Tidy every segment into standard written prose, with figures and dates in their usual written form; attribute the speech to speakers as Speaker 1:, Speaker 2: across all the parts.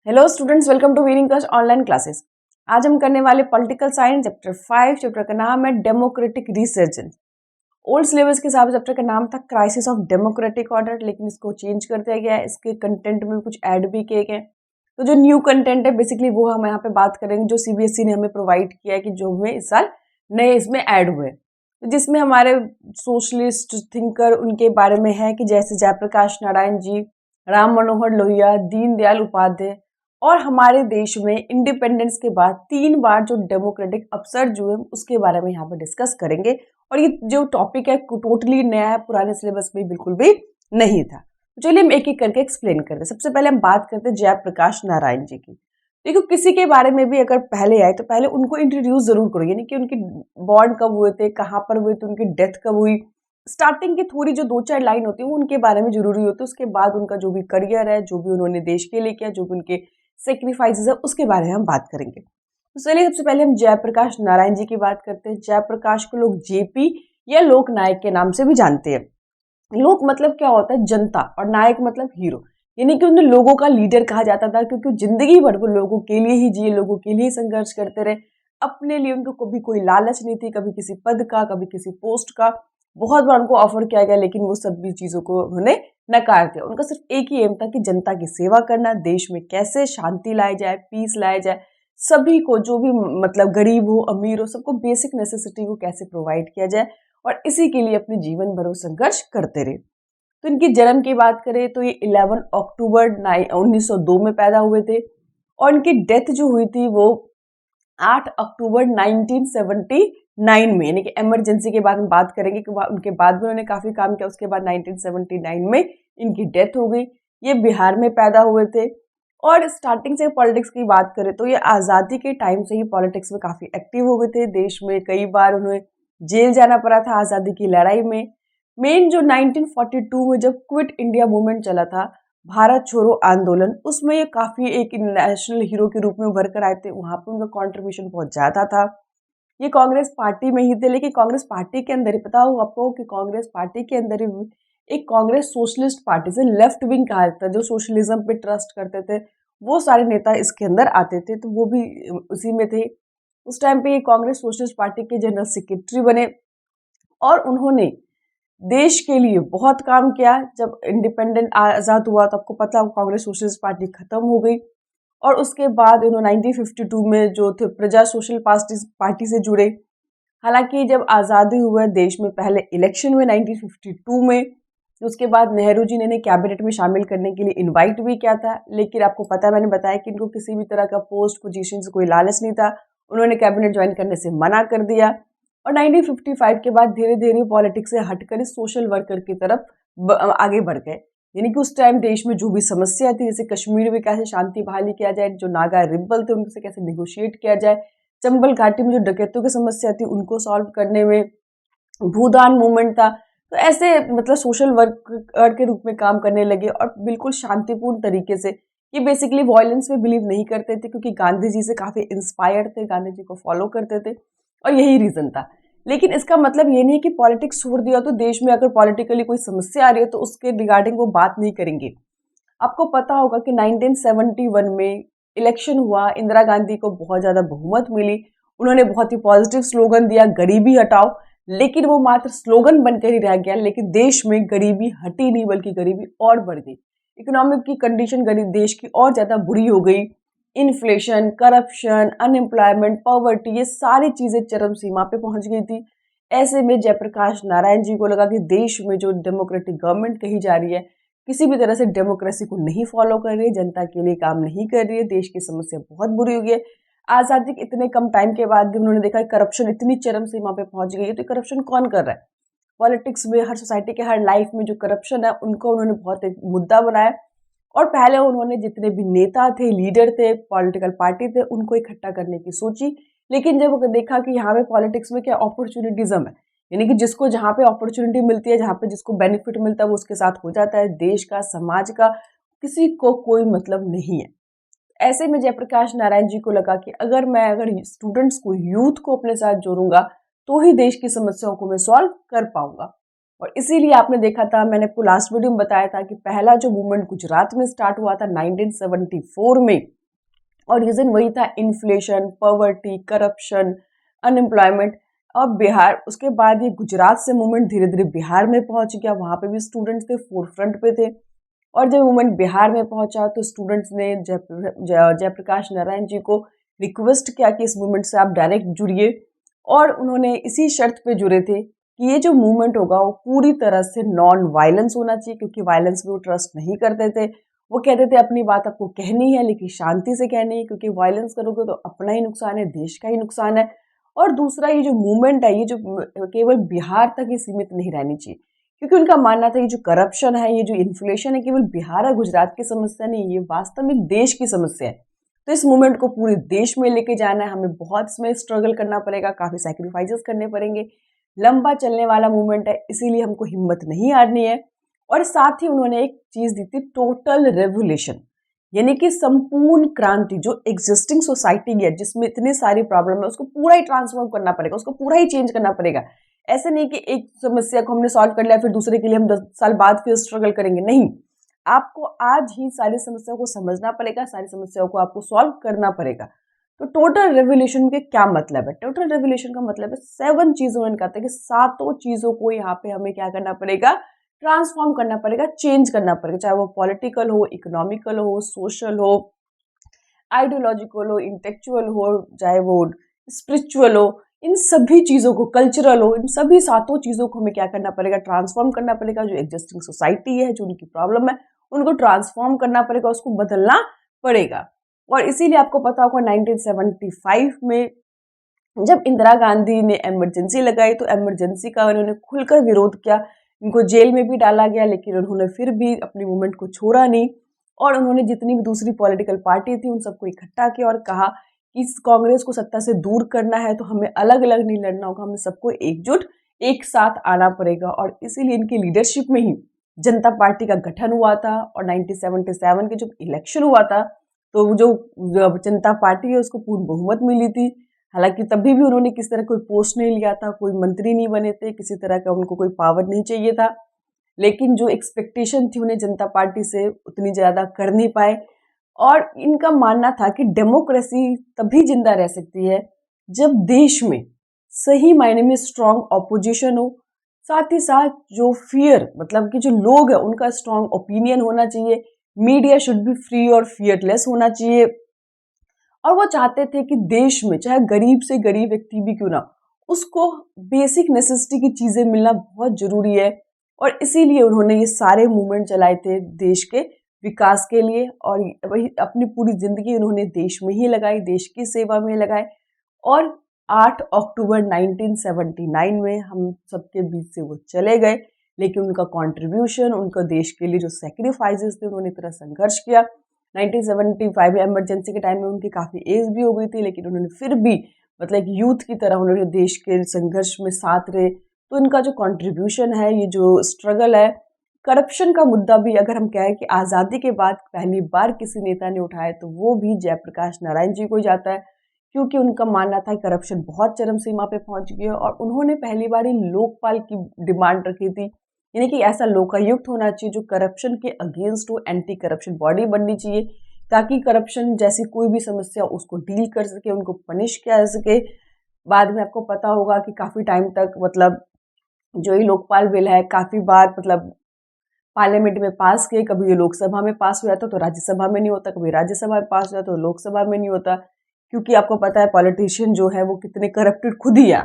Speaker 1: Hello students, welcome to winning class online classes. आज हम करने वाले पॉलिटिकल साइंस चैप्टर 5। चैप्टर का नाम है डेमोक्रेटिक रिसर्जेंस। ओल्ड सिलेबस के हिसाब से चैप्टर का नाम था क्राइसिस ऑफ डेमोक्रेटिक ऑर्डर, लेकिन इसको चेंज कर दिया गया है। इसके कंटेंट में कुछ ऐड भी किए गए। तो जो न्यू कंटेंट है बेसिकली वो हम यहाँ पे बात करेंगे, जो सीबीएसई ने हमें प्रोवाइड किया है कि जो हमें इस साल नए इसमें ऐड हुए, तो जिसमें हमारे सोशलिस्ट थिंकर उनके बारे में है कि जैसे जयप्रकाश नारायण जी, राम मनोहर लोहिया, दीनदयाल उपाध्याय। और हमारे देश में इंडिपेंडेंस के बाद 3 बार जो डेमोक्रेटिक अपसर्ज हुए उसके बारे में यहाँ पर डिस्कस करेंगे। और ये जो टॉपिक है टोटली नया है, पुराने सिलेबस में बिल्कुल भी नहीं था। तो चलिए हम एक एक करके एक्सप्लेन करते हैं। सबसे पहले हम बात करते हैं जयप्रकाश नारायण जी की। देखो, किसी के बारे में भी अगर पहले आए तो पहले उनको इंट्रोड्यूस जरूर करो, यानी कि उनकी बॉर्न कब हुए थे, कहाँ पर हुए थे, उनकी डेथ कब हुई। स्टार्टिंग की थोड़ी जो 2-4 लाइन होती है वो उनके बारे में जरूरी होती है। उसके बाद उनका जो भी करियर है, जो भी उन्होंने देश के लिए किया, जो भी उनके सेक्रीफाइसेस है, उसके बारे में हम बात करेंगे। तो चलिए सबसे पहले हम जयप्रकाश नारायण जी की बात करते हैं। जयप्रकाश को लोग जेपी या लोक नायक के नाम से भी जानते हैं। लोक मतलब क्या होता है? जनता, और नायक मतलब हीरो। यानी कि उन्हें लोगों का लीडर कहा जाता था, क्योंकि जिंदगी भर वो लोगों के लिए ही जिए, लोगों के लिए संघर्ष करते रहे। अपने लिए उनको कभी कोई लालच नहीं थी, कभी किसी पद का, कभी किसी पोस्ट का। बहुत बार उनको ऑफर किया गया, लेकिन वो सभी चीजों को उन्होंने नकार दिया। उनका सिर्फ एक ही एम था कि जनता की सेवा करना, देश में कैसे शांति लाई जाए, पीस लाया जाए, सभी को, जो भी मतलब गरीब हो अमीर हो, सबको बेसिक नेसेसिटी को कैसे प्रोवाइड किया जाए। और इसी के लिए अपने जीवन भर वो संघर्ष करते रहे। तो इनकी जन्म की बात करें तो ये 11 अक्टूबर 1902 में पैदा हुए थे। और इनकी डेथ जो हुई थी वो 8 अक्टूबर 1979 में, यानी कि इमरजेंसी के बाद हम बात करेंगे कि उनके बाद भी उन्होंने काफी काम किया। उसके बाद 1979 में इनकी डेथ हो गई। ये बिहार में पैदा हुए थे। और स्टार्टिंग से पॉलिटिक्स की बात करें तो ये आज़ादी के टाइम से ही पॉलिटिक्स में काफी एक्टिव हो गए थे। देश में कई बार उन्हें जेल जाना पड़ा था आज़ादी की लड़ाई में। मेन जो 1942 में जब क्विट इंडिया मूवमेंट चला था, भारत छोड़ो आंदोलन, उसमें ये काफी एक नेशनल हीरो के रूप में उभर कर आए थे। वहां पे उनका कंट्रीब्यूशन बहुत ज्यादा था। ये कांग्रेस पार्टी में ही थे, लेकिन कांग्रेस पार्टी के अंदर ही, पता हो आपको कि कांग्रेस पार्टी के अंदर ही एक कांग्रेस सोशलिस्ट पार्टी से लेफ्ट विंग कहा जाता है, जो सोशलिज्म पे ट्रस्ट करते थे, वो सारे नेता इसके अंदर आते थे। तो वो भी उसी में थे। उस टाइम पे ये कांग्रेस सोशलिस्ट पार्टी के जनरल सेक्रेटरी बने। और उन्होंने देश के लिए बहुत काम किया। जब इंडिपेंडेंट आज़ाद हुआ तो आपको पता है कांग्रेस सोशलिस्ट पार्टी खत्म हो गई। और उसके बाद इन्होंने 1952 में जो थे प्रजा सोशल पार्टी से जुड़े। हालांकि जब आज़ादी हुआ देश में, पहले इलेक्शन हुए 1952 में, उसके बाद नेहरू जी ने इन्हें कैबिनेट में शामिल करने के लिए इनवाइट भी किया था। लेकिन आपको पता है, मैंने बताया कि इनको किसी भी तरह का पोस्ट पोजीशन से कोई लालच नहीं था। उन्होंने कैबिनेट ज्वाइन करने से मना कर दिया। और 1955 के बाद धीरे धीरे पॉलिटिक्स से हटकर इस सोशल वर्कर की तरफ आगे बढ़ गए। यानी कि उस टाइम देश में जो भी समस्या थी, जैसे कश्मीर में कैसे शांति बहाली किया जाए, जो नागा रिबल थे उनसे कैसे निगोशिएट किया जाए, चंबल घाटी में जो डकैतों की समस्या थी उनको सॉल्व करने में, भूदान मूवमेंट था। तो ऐसे मतलब सोशल वर्कर के रूप में काम करने लगे, और बिल्कुल शांतिपूर्ण तरीके से। ये बेसिकली वायलेंस में बिलीव नहीं करते थे, क्योंकि गांधी जी से काफी इंस्पायर्ड थे, गांधी जी को फॉलो करते थे, और यही रीजन था। लेकिन इसका मतलब ये नहीं है कि पॉलिटिक्स छोड़ दिया तो देश में अगर पॉलिटिकली कोई समस्या आ रही है तो उसके रिगार्डिंग वो बात नहीं करेंगे। आपको पता होगा कि 1971 में इलेक्शन हुआ, इंदिरा गांधी को बहुत ज्यादा बहुमत मिली। उन्होंने बहुत ही पॉजिटिव स्लोगन दिया, गरीबी हटाओ। लेकिन वो मात्र स्लोगन बनकर ही रह गया, लेकिन देश में गरीबी हटी नहीं, बल्कि गरीबी और बढ़ गई। इकोनॉमिक की कंडीशन गरीब देश की और ज्यादा बुरी हो गई। इन्फ्लेशन, करप्शन, अनएम्प्लॉयमेंट, पॉवर्टी, ये सारी चीजें चरम सीमा पे पहुंच गई थी। ऐसे में जयप्रकाश नारायण जी को लगा कि देश में जो डेमोक्रेटिक गवर्नमेंट कही जा रही है, किसी भी तरह से डेमोक्रेसी को नहीं फॉलो कर रही है, जनता के लिए काम नहीं कर रही है, देश की समस्या बहुत बुरी हो गई है। आजादी के इतने कम टाइम के बाद भी उन्होंने देखा करप्शन इतनी चरम सीमा पे पहुंच गई है। तो करप्शन कौन कर रहा है? पॉलिटिक्स में, हर सोसाइटी के हर लाइफ में जो करप्शन है, उनको उन्होंने बहुत एक मुद्दा बनाया। और पहले उन्होंने जितने भी नेता थे, लीडर थे, पॉलिटिकल पार्टी थे, उनको इकट्ठा करने की सोची। लेकिन जब देखा कि यहाँ पे पॉलिटिक्स में क्या अपॉर्चुनिटीज्म है, यानी कि जिसको जहाँ पे अपॉर्चुनिटी मिलती है, जहाँ पे जिसको बेनिफिट मिलता है, वो उसके साथ हो जाता है। देश का, समाज का किसी को कोई मतलब नहीं है। ऐसे में जयप्रकाश नारायण जी को लगा कि अगर स्टूडेंट्स को, यूथ को अपने साथ जोड़ूंगा तो ही देश की समस्याओं को मैं सॉल्व कर पाऊंगा। और इसीलिए आपने देखा था, मैंने आपको लास्ट वीडियो में बताया था कि पहला जो मूवमेंट गुजरात में स्टार्ट हुआ था 1974 में, और रीज़न वही था इन्फ्लेशन, पॉवर्टी, करप्शन, अनएम्प्लॉयमेंट। अब बिहार, उसके बाद ये गुजरात से मूवमेंट धीरे धीरे बिहार में पहुंच गया, वहाँ पे भी स्टूडेंट्स थे, फोर फ्रंट पे थे। और जब मूवमेंट बिहार में पहुंचा तो स्टूडेंट्स ने जयप्रकाश नारायण जी को रिक्वेस्ट किया कि इस मूवमेंट से आप डायरेक्ट जुड़िए, और उन्होंने इसी शर्त पे जुड़े थे कि ये जो मूवमेंट होगा वो पूरी तरह से नॉन वायलेंस होना चाहिए, क्योंकि वायलेंस में वो ट्रस्ट नहीं करते थे। वो कहते थे अपनी बात आपको कहनी है लेकिन शांति से कहनी है, क्योंकि वायलेंस करोगे तो अपना ही नुकसान है, देश का ही नुकसान है। और दूसरा, ये जो मूवमेंट है ये जो केवल बिहार तक ही सीमित नहीं रहनी चाहिए, क्योंकि उनका मानना था ये जो करप्शन है, ये जो इन्फ्लेशन है, केवल बिहार और गुजरात की समस्या नहीं, ये वास्तव में देश की समस्या है। तो इस मूवमेंट को पूरे देश में लेके जाना है, हमें बहुत इसमें स्ट्रगल करना पड़ेगा, काफ़ी सैक्रिफाइसेस करने पड़ेंगे। लंबा चलने वाला मूवमेंट है, इसीलिए हमको हिम्मत नहीं हारनी है। और साथ ही उन्होंने एक चीज़ दी थी, टोटल रेवोल्यूशन, यानी कि संपूर्ण क्रांति। जो एग्जिस्टिंग सोसाइटी है जिसमें इतने सारी प्रॉब्लम है, उसको पूरा ही ट्रांसफॉर्म करना पड़ेगा, उसको पूरा ही चेंज करना पड़ेगा। ऐसे नहीं कि एक समस्या को हमने सॉल्व कर लिया फिर दूसरे के लिए हम 10 साल बाद फिर स्ट्रगल करेंगे, नहीं। आपको आज ही सारी समस्याओं को समझना पड़ेगा, सारी समस्याओं को आपको सॉल्व करना पड़ेगा। तो टोटल रेवोल्यूशन के क्या मतलब है? टोटल रेवोल्यूशन का मतलब है 7 चीज़ों, उन्होंने कहा था कि 7 चीज़ों को यहाँ पे हमें क्या करना पड़ेगा, ट्रांसफॉर्म करना पड़ेगा, चेंज करना पड़ेगा, चाहे वो पॉलिटिकल हो, इकोनॉमिकल हो, सोशल हो, आइडियोलॉजिकल हो, इंटेलेक्चुअल हो, चाहे वो स्पिरिचुअल हो, इन सभी चीज़ों को, कल्चरल हो, इन सभी 7 चीज़ों को हमें क्या करना पड़ेगा, ट्रांसफॉर्म करना पड़ेगा। जो एग्जिस्टिंग सोसाइटी है, जो उनकी प्रॉब्लम है, उनको ट्रांसफॉर्म करना पड़ेगा, उसको बदलना पड़ेगा। और इसीलिए आपको पता होगा 1975 में जब इंदिरा गांधी ने इमरजेंसी लगाई तो इमरजेंसी का उन्होंने खुलकर विरोध किया। इनको जेल में भी डाला गया, लेकिन उन्होंने फिर भी अपनी मूवमेंट को छोड़ा नहीं, और उन्होंने जितनी भी दूसरी पॉलिटिकल पार्टी थी उन सबको इकट्ठा किया और कहा कि इस कांग्रेस को सत्ता से दूर करना है तो हमें अलग अलग नहीं लड़ना होगा, हमें सबको एकजुट एक साथ आना पड़ेगा। और इसीलिए इनकी लीडरशिप में ही जनता पार्टी का गठन हुआ था। और 1977 के जब इलेक्शन हुआ था तो जो जनता पार्टी है उसको पूर्ण बहुमत मिली थी। हालांकि तभी भी उन्होंने किसी तरह कोई पोस्ट नहीं लिया था, कोई मंत्री नहीं बने थे, किसी तरह का उनको कोई पावर नहीं चाहिए था, लेकिन जो एक्सपेक्टेशन थी उन्हें जनता पार्टी से उतनी ज़्यादा कर नहीं पाए। और इनका मानना था कि डेमोक्रेसी तभी जिंदा रह सकती है जब देश में सही मायने में स्ट्रांग ऑपोजिशन हो, साथ ही साथ जो फियर, मतलब कि जो लोग हैं उनका स्ट्रांग ओपिनियन होना चाहिए, मीडिया शुड बी फ्री और फियरलेस होना चाहिए। और वो चाहते थे कि देश में चाहे गरीब से गरीब व्यक्ति भी क्यों ना, उसको बेसिक नेसेसिटी की चीज़ें मिलना बहुत ज़रूरी है। और इसीलिए उन्होंने ये सारे मूवमेंट चलाए थे देश के विकास के लिए, और वही अपनी पूरी ज़िंदगी उन्होंने देश में ही लगाई, देश की सेवा में लगाए। और 8 अक्टूबर 1979 में हम सबके बीच से वो चले गए, लेकिन उनका कंट्रीब्यूशन, उनका देश के लिए जो सेक्रीफाइसेस थे, उन्होंने इतना संघर्ष किया। 1975 इमरजेंसी के टाइम में उनकी काफ़ी एज भी हो गई थी, लेकिन उन्होंने फिर भी मतलब एक यूथ की तरह उन्होंने देश के संघर्ष में साथ रहे। तो इनका जो कंट्रीब्यूशन है, ये जो स्ट्रगल है, करप्शन का मुद्दा भी अगर हम कहें कि आज़ादी के बाद पहली बार किसी नेता ने उठाया तो वो भी जयप्रकाश नारायण जी को ही जाता है, क्योंकि उनका मानना था करप्शन बहुत चरम सीमा पे पहुंच गई है। और उन्होंने पहली बार ही लोकपाल की डिमांड रखी थी, यानी कि ऐसा लोकायुक्त होना चाहिए जो करप्शन के अगेंस्ट हो, एंटी करप्शन बॉडी बननी चाहिए, ताकि करप्शन जैसी कोई भी समस्या उसको डील कर सके, उनको पनिश किया जा सके। बाद में आपको पता होगा कि काफ़ी टाइम तक मतलब जो ये लोकपाल बिल है काफ़ी बार मतलब पार्लियामेंट में पास किए, कभी ये लोकसभा में पास हो जाता तो राज्यसभा में नहीं होता, कभी राज्यसभा में पास हो जाता तो लोकसभा में नहीं होता, क्योंकि आपको पता है पॉलिटिशियन जो है वो कितने करप्टेड खुद ही है,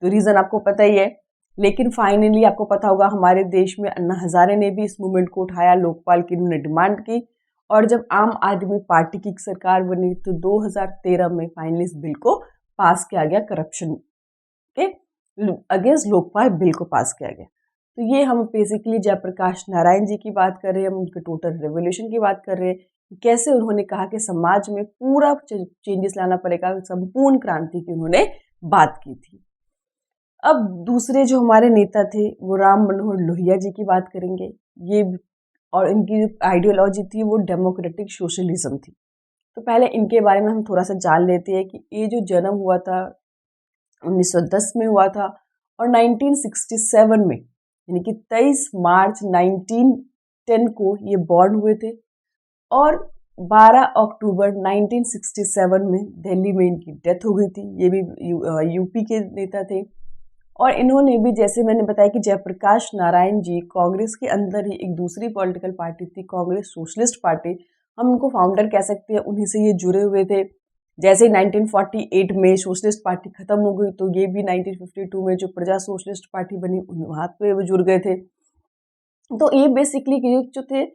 Speaker 1: तो रीज़न आपको पता ही है। लेकिन फाइनली आपको पता होगा हमारे देश में अन्ना हजारे ने भी इस मूवमेंट को उठाया, लोकपाल की उन्होंने डिमांड की, और जब आम आदमी पार्टी की सरकार बनी तो 2013 में फाइनली इस बिल को पास किया गया, करप्शन के अगेंस्ट लोकपाल बिल को पास किया गया। तो ये हम बेसिकली जयप्रकाश नारायण जी की बात कर रहे हैं, हम उनके टोटल रेवोल्यूशन की बात कर रहे हैं, कैसे उन्होंने कहा कि समाज में पूरा चेंजेस लाना पड़ेगा, संपूर्ण क्रांति की उन्होंने बात की थी। अब दूसरे जो हमारे नेता थे वो राम मनोहर लोहिया जी की बात करेंगे। ये और इनकी जो आइडियोलॉजी थी वो डेमोक्रेटिक सोशलिज्म थी। तो पहले इनके बारे में हम थोड़ा सा जान लेते हैं कि ये जो जन्म हुआ था 1910 में हुआ था, और 1967 में यानी कि 23 मार्च 1910 को ये बॉर्न हुए थे और 12 अक्टूबर 1967 में दिल्ली में इनकी डेथ हो गई थी। ये भी यूपी के नेता थे और इन्होंने भी, जैसे मैंने बताया कि जयप्रकाश नारायण जी कांग्रेस के अंदर ही एक दूसरी पॉलिटिकल पार्टी थी, कांग्रेस सोशलिस्ट पार्टी, हम उनको फाउंडर कह सकते हैं, उन्हीं से ये जुड़े हुए थे। जैसे 1948 में सोशलिस्ट पार्टी खत्म हो गई तो ये भी 1952 में जो प्रजा सोशलिस्ट पार्टी बनी वहाँ पे वो जुड़ गए थे। तो ये बेसिकली जो थे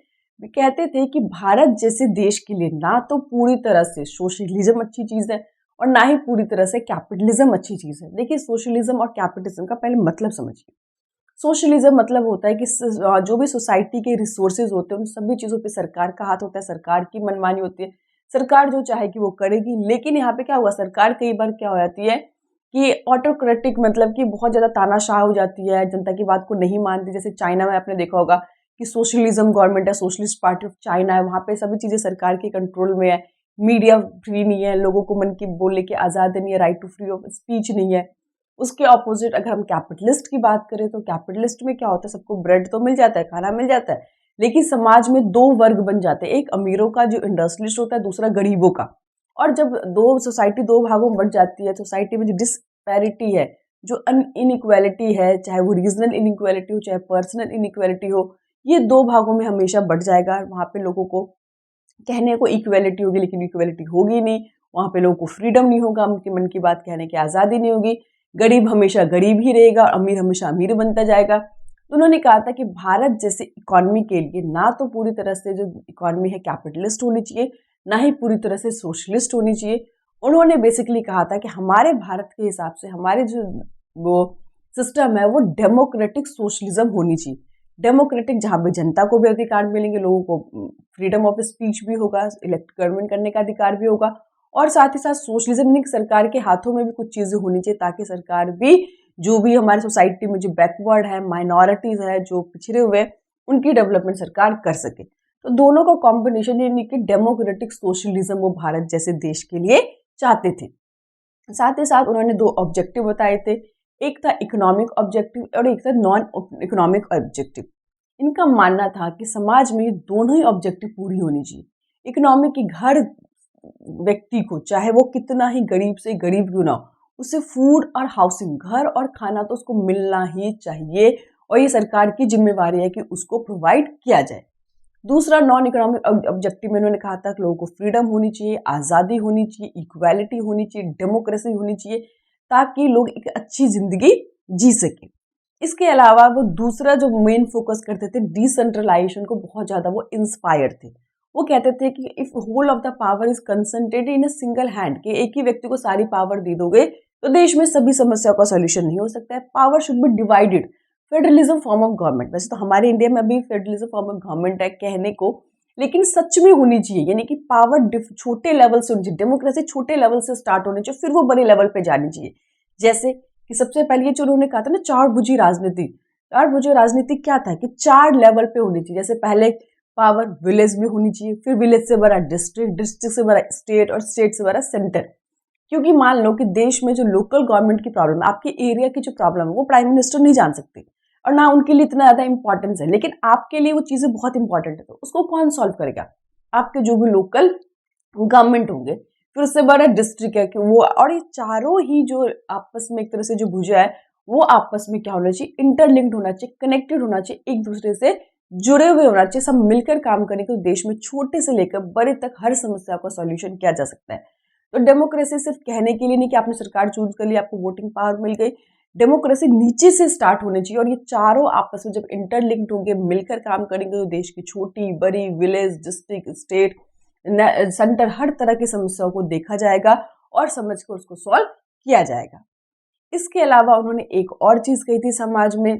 Speaker 1: कहते थे कि भारत जैसे देश के लिए ना तो पूरी तरह से सोशलिज्म अच्छी चीज़ है और ना ही पूरी तरह से कैपिटलिज्म अच्छी चीज़ है। देखिए, सोशलिज्म और कैपिटलिज्म का पहले मतलब समझिए। सोशलिज्म मतलब होता है कि जो भी सोसाइटी के रिसोर्सेज होते हैं उन सभी चीज़ों पे सरकार का हाथ होता है, सरकार की मनमानी होती है, सरकार जो चाहेगी वो करेगी। लेकिन यहाँ पे क्या हुआ, सरकार कई बार क्या हो जाती है कि ऑटोक्रेटिक, मतलब कि बहुत ज़्यादा तानाशाह हो जाती है, जनता की बात को नहीं मानती। जैसे चाइना में आपने देखा होगा कि सोशलिज्म गवर्नमेंट है, सोशलिस्ट पार्टी ऑफ चाइना है, वहाँ पे सभी चीज़ें सरकार के कंट्रोल में है, मीडिया फ्री नहीं है, लोगों को मन की बोलने की आज़ादी नहीं है, right to free of speech नहीं है। उसके ऑपोजिट अगर हम कैपिटलिस्ट की बात करें तो कैपिटलिस्ट में क्या होता है, सबको ब्रेड तो मिल जाता है, खाना मिल जाता है, लेकिन समाज में दो वर्ग बन जाते हैं, एक अमीरों का जो इंडस्ट्रियलिस्ट होता है, दूसरा गरीबों का। और जब सोसाइटी दो भागों में बढ़ जाती है, सोसाइटी में जो डिस्पैरिटी है, जो इनइक्वालिटी है, चाहे वो रीजनल इनइक्वालिटी हो चाहे पर्सनल इनइक्वालिटी हो, ये दो भागों में हमेशा बढ़ जाएगा। वहाँ पे लोगों को कहने को इक्वालिटी होगी लेकिन इक्वालिटी होगी नहीं, वहाँ पे लोगों को फ्रीडम नहीं होगा, उनके मन की बात कहने की आज़ादी नहीं होगी, गरीब हमेशा गरीब ही रहेगा, अमीर हमेशा अमीर बनता जाएगा। तो उन्होंने कहा था कि भारत जैसे इकॉनमी के लिए ना तो पूरी तरह से जो इकॉनमी है कैपिटलिस्ट होनी चाहिए, ना ही पूरी तरह से सोशलिस्ट होनी चाहिए। उन्होंने बेसिकली कहा था कि हमारे भारत के हिसाब से हमारे जो वो सिस्टम है वो डेमोक्रेटिक सोशलिज्म होनी चाहिए। डेमोक्रेटिक जहाँ पे जनता को भी अधिकार मिलेंगे, लोगों को फ्रीडम ऑफ स्पीच भी होगा, इलेक्ट गवर्नमेंट करने का अधिकार भी होगा, और साथ ही साथ सोशलिज्म यानी सरकार के हाथों में भी कुछ चीज़ें होनी चाहिए ताकि सरकार भी जो भी हमारी सोसाइटी में जो बैकवर्ड है, माइनॉरिटीज़ है, जो पिछड़े हुए, उनकी डेवलपमेंट सरकार कर सके। तो दोनों का कॉम्बिनेशन यानी कि डेमोक्रेटिक सोशलिज्म वो भारत जैसे देश के लिए चाहते थे। साथ ही साथ उन्होंने दो ऑब्जेक्टिव बताए थे, एक था इकोनॉमिक ऑब्जेक्टिव और एक था नॉन इकोनॉमिक ऑब्जेक्टिव। इनका मानना था कि समाज में दोनों ही ऑब्जेक्टिव पूरी होनी चाहिए। इकोनॉमिक की हर व्यक्ति को, चाहे वो कितना ही गरीब से गरीब क्यों ना हो, उसे फूड और हाउसिंग, घर और खाना तो उसको मिलना ही चाहिए और ये सरकार की जिम्मेवारी है कि उसको प्रोवाइड किया जाए। दूसरा नॉन इकोनॉमिक ऑब्जेक्टिव में उन्होंने कहा था कि लोगों को फ्रीडम होनी चाहिए, आज़ादी होनी चाहिए, इक्वालिटी होनी चाहिए, डेमोक्रेसी होनी चाहिए ताकि लोग एक अच्छी जिंदगी जी सके। इसके अलावा वो दूसरा जो मेन फोकस करते थे, डिसेंट्रलाइजेशन को बहुत ज़्यादा वो इंस्पायर्ड थे। वो कहते थे कि if whole of the power is concentrated in a single hand, कि एक ही व्यक्ति को सारी पावर दे दोगे तो देश में सभी समस्याओं का सॉल्यूशन नहीं हो सकता है। Power should be divided, federalism form of government. वैसे तो हमारे इंडिया में अभी फेडरलिज्म फॉर्म ऑफ गवर्नमेंट है कहने को, लेकिन सच में होनी चाहिए, यानी कि पावर छोटे लेवल से होनी चाहिए, डेमोक्रेसी छोटे लेवल से स्टार्ट होनी चाहिए, फिर वो बड़े लेवल पे जानी चाहिए। जैसे कि सबसे पहले ये जो उन्होंने कहा था ना, चार भुजी राजनीति। चार भुजी राजनीति क्या था कि चार लेवल पे होनी चाहिए। जैसे पहले पावर विलेज में होनी चाहिए, फिर विलेज से बड़ा डिस्ट्रिक्ट, डिस्ट्रिक्ट से बड़ा स्टेट और स्टेट से बड़ा सेंटर। क्योंकि मान लो कि देश में जो लोकल गवर्नमेंट की प्रॉब्लम है, आपके एरिया की जो प्रॉब्लम है, वो प्राइम मिनिस्टर नहीं जान सकते और ना उनके लिए इतना ज़्यादा इंपॉर्टेंस है, लेकिन आपके लिए वो चीज़ें बहुत इंपॉर्टेंट है, तो उसको कौन सॉल्व करेगा? आपके जो भी लोकल गवर्नमेंट होंगे। फिर उससे बड़ा डिस्ट्रिक्ट है कि वो, और ये चारों ही जो आपस में एक तरह से जो भुजा है वो आपस में क्या होना चाहिए, इंटरलिंक्ड होना चाहिए, कनेक्टेड होना चाहिए, एक दूसरे से जुड़े हुए होना चाहिए। सब मिलकर काम करेंगे तो देश में छोटे से लेकर बड़े तक हर समस्या का सॉल्यूशन किया जा सकता है। तो डेमोक्रेसी सिर्फ कहने के लिए नहीं कि आपने सरकार चूज कर ली, आपको वोटिंग पावर मिल गई। डेमोक्रेसी नीचे से स्टार्ट होनी चाहिए और ये चारों आपस में जब इंटरलिंक्ड होंगे, मिलकर काम करेंगे तो देश की छोटी बड़ी, विलेज, डिस्ट्रिक्ट, स्टेट, सेंटर, हर तरह की समस्याओं को देखा जाएगा और समझ कर उसको सॉल्व किया जाएगा। इसके अलावा उन्होंने एक और चीज कही थी समाज में,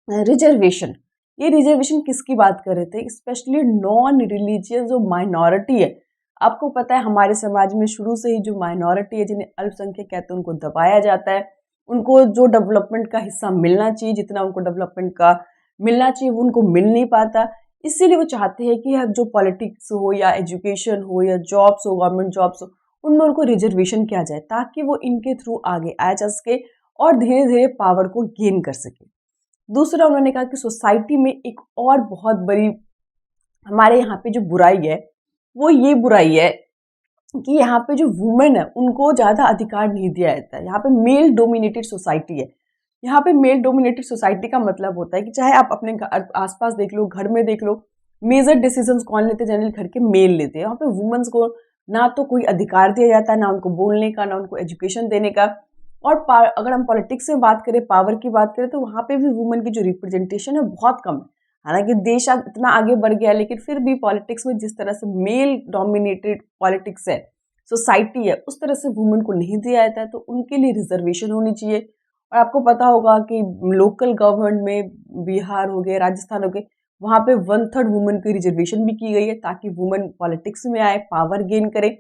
Speaker 1: रिजर्वेशन। ये रिजर्वेशन किसकी बात कर रहे थे? स्पेशली नॉन रिलीजियस जो माइनॉरिटी है। आपको पता है हमारे समाज में शुरू से ही जो माइनॉरिटी है, जिन्हें अल्पसंख्यक कहते हैं, उनको दबाया जाता है। उनको जो डेवलपमेंट का हिस्सा मिलना चाहिए, जितना उनको डेवलपमेंट का मिलना चाहिए, वो उनको मिल नहीं पाता। इसीलिए वो चाहते हैं कि जो पॉलिटिक्स हो या एजुकेशन हो या जॉब्स हो, गवर्नमेंट जॉब्स हो, उनमें उनको रिजर्वेशन किया जाए ताकि वो इनके थ्रू आगे आ जा सके और धीरे धीरे पावर को गेन कर सके। दूसरा उन्होंने कहा कि सोसाइटी में एक और बहुत बड़ी हमारे यहाँ पे जो बुराई है वो ये बुराई है कि यहाँ पे जो वुमेन है उनको ज़्यादा अधिकार नहीं दिया जाता है। यहाँ पे मेल डोमिनेटेड सोसाइटी है। यहाँ पे मेल डोमिनेटेड सोसाइटी का मतलब होता है कि चाहे आप अपने आसपास देख लो, घर में देख लो, मेजर डिसीजंस कौन लेते हैं? जनरली घर के मेल लेते हैं। यहाँ पे वुमेन्स को ना तो कोई अधिकार दिया जाता है, ना उनको बोलने का, ना उनको एजुकेशन देने का। और अगर हम पॉलिटिक्स में बात करें, पावर की बात करें, तो वहाँ पे भी वुमेन की जो रिप्रेजेंटेशन है बहुत कम है। हालांकि देश आज इतना आगे बढ़ गया है, लेकिन फिर भी पॉलिटिक्स में जिस तरह से मेल डोमिनेटेड पॉलिटिक्स है, सोसाइटी है, उस तरह से वुमेन को नहीं दिया जाता है। तो उनके लिए रिजर्वेशन होनी चाहिए। और आपको पता होगा कि लोकल गवर्नमेंट में बिहार हो गए, राजस्थान हो गए, वहाँ पे 1/3 वुमेन की रिजर्वेशन भी की गई है ताकि वुमेन पॉलिटिक्स में आए, पावर गेन करे।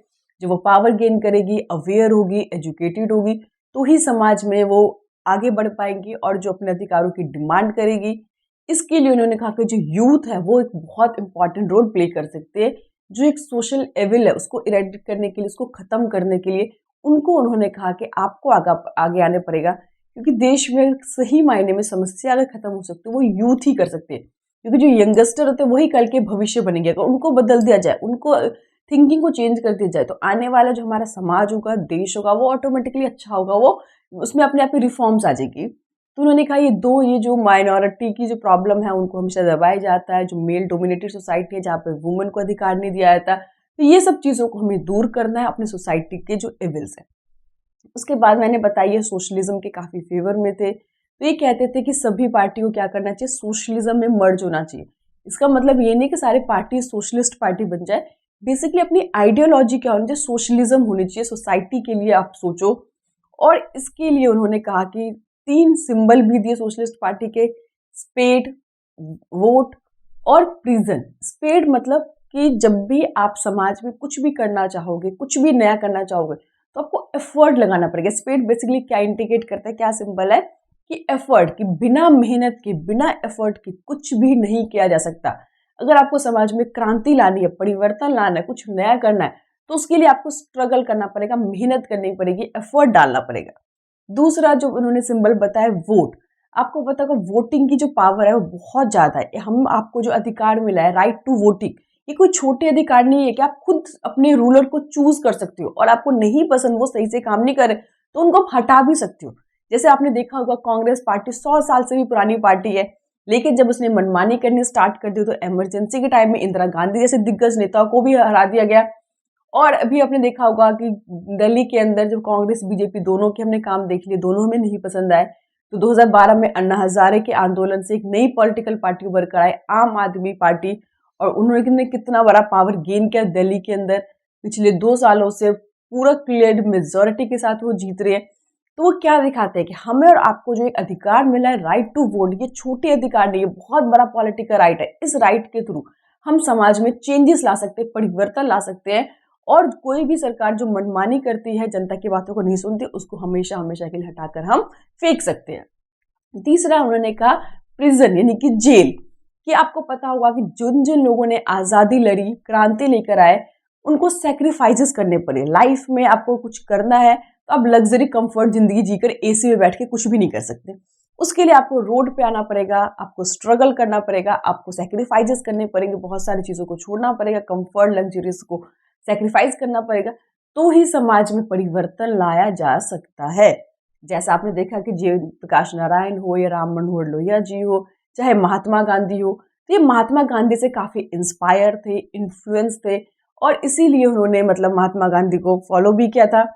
Speaker 1: जब वो पावर गेन करेगी, अवेयर होगी, एजुकेटेड होगी, तो ही समाज में वो आगे बढ़ पाएंगी और जो अपने अधिकारों की डिमांड करेगी। इसके लिए उन्होंने कहा कि जो यूथ है वो एक बहुत इंपॉर्टेंट रोल प्ले कर सकते हैं। जो एक सोशल एविल है उसको इरेडिकेट करने के लिए, उसको खत्म करने के लिए उनको उन्होंने कहा कि आपको आगे आने पड़ेगा, क्योंकि देश में सही मायने में समस्या अगर खत्म हो सकती है वो यूथ ही कर सकते हैं। क्योंकि जो यंगस्टर होते हैं वही कल के भविष्य बनेंगे। अगर उनको बदल दिया जाए, उनको थिंकिंग को चेंज कर दिया जाए, तो आने वाला जो हमारा समाज होगा, देश होगा, वो ऑटोमेटिकली अच्छा होगा। वो उसमें अपने आप ही रिफॉर्म्स आ जाएगी। तो उन्होंने कहा ये जो माइनॉरिटी की जो प्रॉब्लम है उनको हमेशा दबाया जाता है, जो मेल डोमिनेटेड सोसाइटी है जहाँ पे वुमेन को अधिकार नहीं दिया जाता, तो ये सब चीज़ों को हमें दूर करना है अपनी सोसाइटी के जो एविल्स है। उसके बाद मैंने बताया सोशलिज्म के काफ़ी फेवर में थे। तो ये कहते थे कि सभी पार्टियों को क्या करना चाहिए, सोशलिज्म में मर्ज होना चाहिए। इसका मतलब ये नहीं कि सारे पार्टी सोशलिस्ट पार्टी बन जाए। बेसिकली अपनी आइडियोलॉजी क्या होनी चाहिए, सोशलिज्म होनी चाहिए। सोसाइटी के लिए आप सोचो। और इसके लिए उन्होंने कहा कि 3 सिंबल भी दिए सोशलिस्ट पार्टी के, स्पेड, वोट और प्रिजन। स्पेड मतलब कि जब भी आप समाज में कुछ भी करना चाहोगे, कुछ भी नया करना चाहोगे, तो आपको एफर्ट लगाना पड़ेगा। स्पेड बेसिकली क्या इंडिकेट करता है, क्या सिंबल है कि एफर्ट, कि बिना मेहनत के, बिना एफर्ट के कुछ भी नहीं किया जा सकता। अगर आपको समाज में क्रांति लानी है, परिवर्तन लाना है, कुछ नया करना है, तो उसके लिए आपको स्ट्रगल करना पड़ेगा, मेहनत करनी पड़ेगी, एफर्ट डालना पड़ेगा। दूसरा जो उन्होंने सिंबल बताया, वोट। आपको पता होगा वोटिंग की जो पावर है वो बहुत ज़्यादा है। हम आपको जो अधिकार मिला है, राइट टू वोटिंग, ये कोई छोटे अधिकार नहीं है कि आप खुद अपने रूलर को चूज कर सकते हो, और आपको नहीं पसंद, वो सही से काम नहीं करे, तो उनको आप हटा भी सकते हो। जैसे आपने देखा होगा कांग्रेस पार्टी 100 साल से भी पुरानी पार्टी है, लेकिन जब उसने मनमानी करनी स्टार्ट कर दी तो इमरजेंसी के टाइम में इंदिरा गांधी जैसे दिग्गज नेताओं को भी हरा दिया गया। और अभी आपने देखा होगा कि दिल्ली के अंदर जब कांग्रेस बीजेपी दोनों के हमने काम देख लिए, दोनों हमें नहीं पसंद आए, तो 2012 में अन्ना हजारे के आंदोलन से एक नई पॉलिटिकल पार्टी उभर कर आई, आम आदमी पार्टी। और उन्होंने कितना बड़ा पावर गेन किया दिल्ली के अंदर। पिछले 2 सालों से पूरा क्लियर मेजोरिटी के साथ वो जीत रहे हैं। तो वो क्या दिखाते हैं कि हमें और आपको जो एक अधिकार मिला है, राइट टू वोट, ये छोटे अधिकार नहीं है, बहुत बड़ा पॉलिटिकल राइट है। इस राइट के थ्रू हम समाज में चेंजेस ला सकते हैं, परिवर्तन ला सकते हैं। और कोई भी सरकार जो मनमानी करती है, जनता की बातों को नहीं सुनती, उसको हमेशा हमेशा के लिए हटाकर हम फेंक सकते हैं। तीसरा उन्होंने कहा प्रिजन, यानी कि जेल। कि आपको पता होगा कि जिन जिन लोगों ने आज़ादी लड़ी, क्रांति लेकर आए, उनको सेक्रीफाइसेस करने पड़े। लाइफ में आपको कुछ करना है तो आप लग्जरी कंफर्ट जिंदगी जीकर एसी में बैठ के कुछ भी नहीं कर सकते। उसके लिए आपको रोड पे आना पड़ेगा, आपको स्ट्रगल करना पड़ेगा, आपको सेक्रीफाइसेस करने पड़ेंगे, बहुत सारी चीज़ों को छोड़ना पड़ेगा, कंफर्ट लग्जरीज को सेक्रीफाइस करना पड़ेगा, तो ही समाज में परिवर्तन लाया जा सकता है। जैसा आपने देखा कि जयप्रकाश नारायण हो या राम मनोहर लोहिया जी हो, चाहे महात्मा गांधी हो, तो ये महात्मा गांधी से काफ़ी इंस्पायर थे, इन्फ्लुएंस थे, और इसीलिए उन्होंने महात्मा गांधी को फॉलो भी किया था।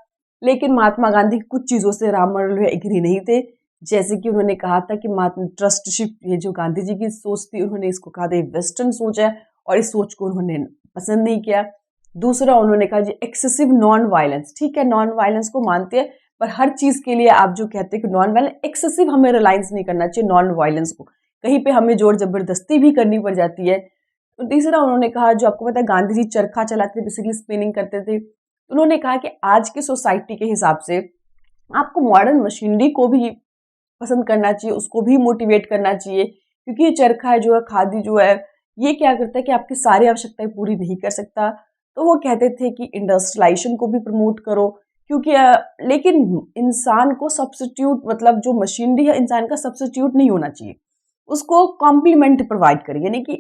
Speaker 1: लेकिन महात्मा गांधी कुछ चीज़ों से राम मनोहर लोहिया एग्री नहीं थे। जैसे कि उन्होंने कहा था कि ट्रस्टशिप, ये जो गांधी जी की सोच थी, उन्होंने इसको कहा था वेस्टर्न सोच है, और इस सोच को उन्होंने पसंद नहीं किया। दूसरा उन्होंने कहा जी एक्सेसिव नॉन वायलेंस। ठीक है, नॉन वायलेंस को मानते हैं, पर हर चीज़ के लिए आप जो कहते हैं कि नॉन वायलेंस, एक्सेसिव हमें रिलायंस नहीं करना चाहिए नॉन वायलेंस को, कहीं पे हमें जोर जबरदस्ती भी करनी पड़ जाती है। तो तीसरा उन्होंने कहा, जो आपको पता है गांधी जी चरखा चलाते थे, बेसिकली स्पिनिंग करते थे, उन्होंने कहा कि आज की सोसाइटी के हिसाब से आपको मॉडर्न मशीनरी को भी पसंद करना चाहिए, उसको भी मोटिवेट करना चाहिए, क्योंकि ये चरखा जो है, खादी जो है, ये क्या करता है कि आपकी सारी आवश्यकताएं पूरी नहीं कर सकता। तो वो कहते थे कि इंडस्ट्रियलाइजेशन को भी प्रमोट करो, क्योंकि लेकिन इंसान को सब्स्टिट्यूट, मतलब जो मशीनरी है इंसान का सब्स्टिट्यूट नहीं होना चाहिए। उसको कॉम्प्लीमेंट प्रोवाइड करे, यानी कि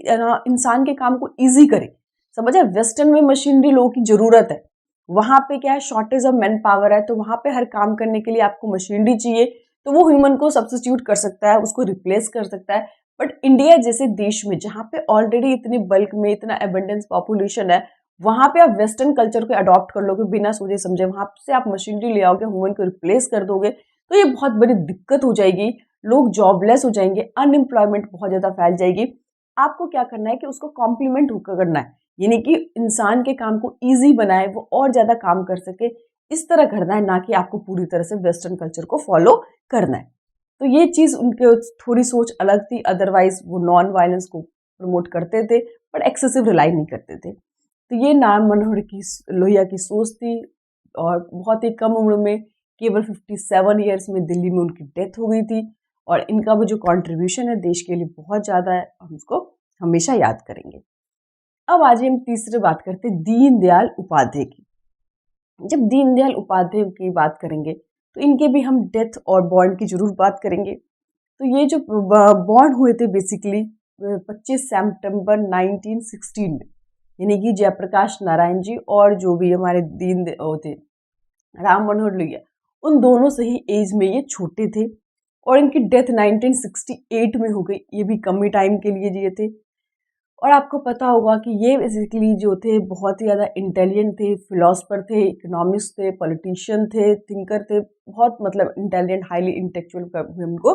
Speaker 1: इंसान के काम को ईजी करे। समझा, वेस्टर्न में मशीनरी लोगों की जरूरत है, वहां पे क्या है, शॉर्टेज ऑफ मैन पावर है, तो वहां पे हर काम करने के लिए आपको मशीनरी चाहिए, तो वो ह्यूमन को सब्स्टिट्यूट कर सकता है, उसको रिप्लेस कर सकता है। बट इंडिया जैसे देश में जहाँ पे ऑलरेडी इतनी बल्क में इतना एबंडेंस पॉपुलेशन है, वहां पे आप वेस्टर्न कल्चर को अडॉप्ट कर लोगे बिना सोचे समझे, वहां से आप मशीनरी ले आओगे, ह्यूमन को रिप्लेस कर दोगे, तो ये बहुत बड़ी दिक्कत हो जाएगी, लोग जॉबलेस हो जाएंगे, अनएम्प्लॉयमेंट बहुत ज्यादा फैल जाएगी। आपको क्या करना है कि उसको कॉम्प्लीमेंट करना है, यानी कि इंसान के काम को ईजी बनाए, वो और ज्यादा काम कर सके, इस तरह करना है, ना कि आपको पूरी तरह से वेस्टर्न कल्चर को फॉलो करना है। तो ये चीज उनके थोड़ी सोच अलग थी, अदरवाइज वो नॉन वायलेंस को प्रमोट करते थे बट एक्सेसिव रिलाई नहीं करते थे। तो ये राम मनोहर की लोहिया की सोच थी, और बहुत ही कम उम्र में, केवल 57 ईयर्स में दिल्ली में उनकी डेथ हो गई थी, और इनका वो जो कॉन्ट्रीब्यूशन है देश के लिए बहुत ज़्यादा है, हम उसको हमेशा याद करेंगे। अब आज हम तीसरी बात करते हैं दीनदयाल उपाध्याय की। जब दीनदयाल उपाध्याय की बात करेंगे तो इनके भी हम डेथ और बॉर्न की जरूर बात करेंगे। तो ये जो बॉर्न हुए थे बेसिकली 25 सितंबर 1916 में, यानी कि जयप्रकाश नारायण जी और जो भी हमारे दीन थे राम मनोहर लोहिया, उन दोनों से ही एज में ये छोटे थे, और इनकी डेथ 1968 में हो गई, ये भी कम ही टाइम के लिए जिए थे। और आपको पता होगा कि ये बेसिकली जो थे बहुत ही ज़्यादा इंटेलिजेंट थे, फिलोसफर थे, इकोनॉमिस्ट थे, पॉलिटिशियन थे, थिंकर थे, बहुत मतलब इंटेलिजेंट, हाईली इंटेलेक्चुअल उनको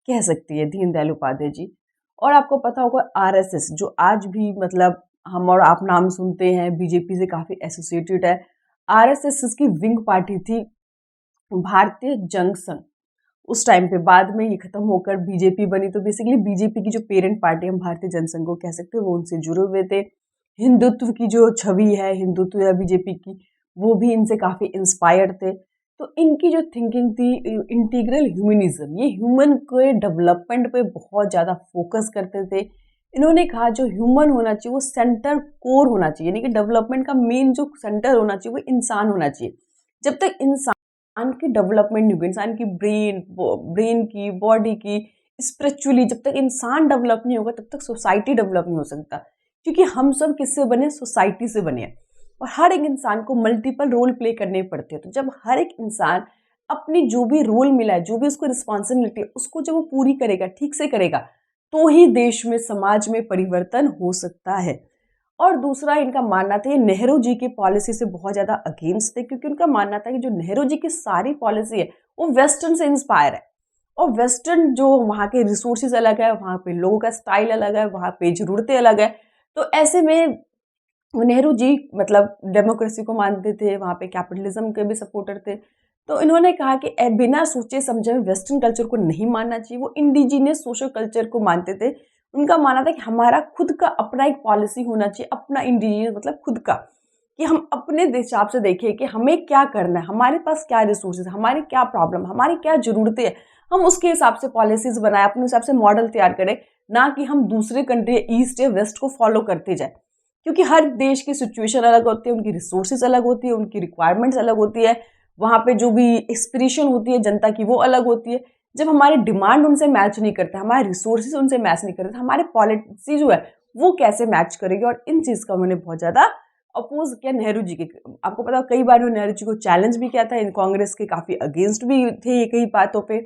Speaker 1: कह सकती है दीनदयाल उपाध्याय जी। और आपको पता होगा आरएसएस, जो आज भी मतलब हम और आप नाम सुनते हैं, बीजेपी से काफ़ी एसोसिएटेड है। आरएसएस की विंग पार्टी थी भारतीय जन संघ, उस टाइम पे, बाद में ये खत्म होकर बीजेपी बनी। तो बेसिकली बीजेपी की जो पेरेंट पार्टी हम भारतीय जनसंघ को कह सकते हैं, वो उनसे जुड़े हुए थे। हिंदुत्व की जो छवि है, हिंदुत्व या बीजेपी की, वो भी इनसे काफ़ी इंस्पायर्ड थे। तो इनकी जो थिंकिंग थी इंटीग्रल ह्यूमनिज्म, ये ह्यूमन के डेवलपमेंट पे बहुत ज़्यादा फोकस करते थे। इन्होंने कहा जो ह्यूमन होना चाहिए वो सेंटर कोर होना चाहिए, यानी कि डेवलपमेंट का मेन जो सेंटर होना चाहिए वो इंसान होना चाहिए। जब तक इंसान की डेवलपमेंट नहीं होगी, इंसान की ब्रेन की, बॉडी की, स्पिरिचुअली जब तक इंसान डेवलप नहीं होगा तब तक सोसाइटी डेवलप नहीं हो सकता, क्योंकि हम सब किससे बने, सोसाइटी से बने हैं, और हर एक इंसान को मल्टीपल रोल प्ले करने पड़ते हैं। तो जब हर एक इंसान अपनी जो भी रोल मिला है, जो भी उसको रिस्पॉन्सिबिलिटी है, उसको जब वो पूरी करेगा, ठीक से करेगा, तो ही देश में, समाज में परिवर्तन हो सकता है। और दूसरा इनका मानना था, ये नेहरू जी की पॉलिसी से बहुत ज़्यादा अगेंस्ट थे, क्योंकि उनका मानना था कि जो नेहरू जी की सारी पॉलिसी है वो वेस्टर्न से इंस्पायर है, और वेस्टर्न जो वहाँ के रिसोर्सेज अलग है, वहाँ पे लोगों का स्टाइल अलग है, वहाँ पे ज़रूरतें अलग है। तो ऐसे में नेहरू जी मतलब डेमोक्रेसी को मानते थे, वहाँ पे कैपिटलिज्म के भी सपोर्टर थे। तो इन्होंने कहा कि बिना सोचे समझे वेस्टर्न कल्चर को नहीं मानना चाहिए, वो इंडिजीनियस सोशल कल्चर को मानते थे। उनका मानना था कि हमारा खुद का अपना एक पॉलिसी होना चाहिए, अपना इंडिजीनियस मतलब खुद का, कि हम अपने हिसाब से देखें कि हमें क्या करना है, हमारे पास क्या रिसोर्सेज, हमारी क्या प्रॉब्लम, हमारी क्या ज़रूरतें हैं, हम उसके हिसाब से पॉलिसीज़ बनाएं, अपने हिसाब से मॉडल तैयार करें, ना कि हम दूसरे कंट्री ईस्ट या वेस्ट को फॉलो करते जाए। क्योंकि हर देश की सिचुएशन अलग होती है, उनकी रिसोर्सेज अलग होती है, उनकी रिक्वायरमेंट्स अलग होती है, वहाँ पे जो भी एक्सप्रेशन होती है जनता की वो अलग होती है। जब हमारी डिमांड उनसे मैच नहीं करता, हमारे रिसोर्सेज उनसे मैच नहीं करते, हमारे पॉलिसी जो है वो कैसे मैच करेगी। और इन चीज़ का उन्होंने बहुत ज़्यादा अपोज किया नेहरू जी के। आपको पता कई बार उन्होंने नेहरू जी को चैलेंज भी किया था, कांग्रेस के काफ़ी अगेंस्ट भी थे ये कई बातों पे।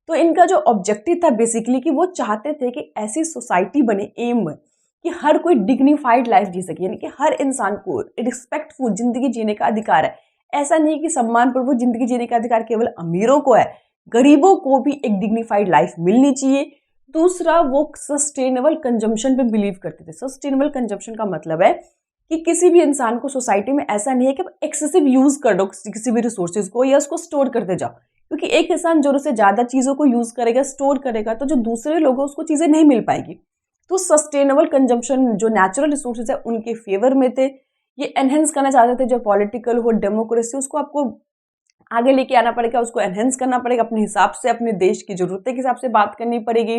Speaker 1: तो इनका जो ऑब्जेक्टिव था बेसिकली कि वो चाहते थे कि ऐसी सोसाइटी बने, एम कि हर कोई डिग्निफाइड लाइफ जी सके, यानी कि हर इंसान को रिस्पेक्टफुल जिंदगी जीने का अधिकार है। ऐसा नहीं कि सम्मानपूर्वक जिंदगी जीने का अधिकार केवल अमीरों को है, गरीबों को भी एक डिग्निफाइड लाइफ मिलनी चाहिए। दूसरा, वो सस्टेनेबल कंजम्पशन पे बिलीव करते थे। सस्टेनेबल कंजम्पशन का मतलब है कि किसी भी इंसान को सोसाइटी में ऐसा नहीं है कि आप एक्सेसिव यूज कर दो किसी भी रिसोर्सेज को या उसको स्टोर करते जाओ, क्योंकि एक इंसान जरूरत से ज्यादा चीजों को यूज करेगा, स्टोर करेगा, तो जो दूसरे लोग हैं उसको चीजें नहीं मिल पाएगी। तो सस्टेनेबल कंजम्पशन जो नेचुरल रिसोर्सेज है उनके फेवर में थे। ये एनहेंस करना चाहते थे, जो पॉलिटिकल हो, डेमोक्रेसी, उसको आपको आगे लेके आना पड़ेगा, उसको एनहेंस करना पड़ेगा अपने हिसाब से, अपने देश की जरूरतें के हिसाब से बात करनी पड़ेगी।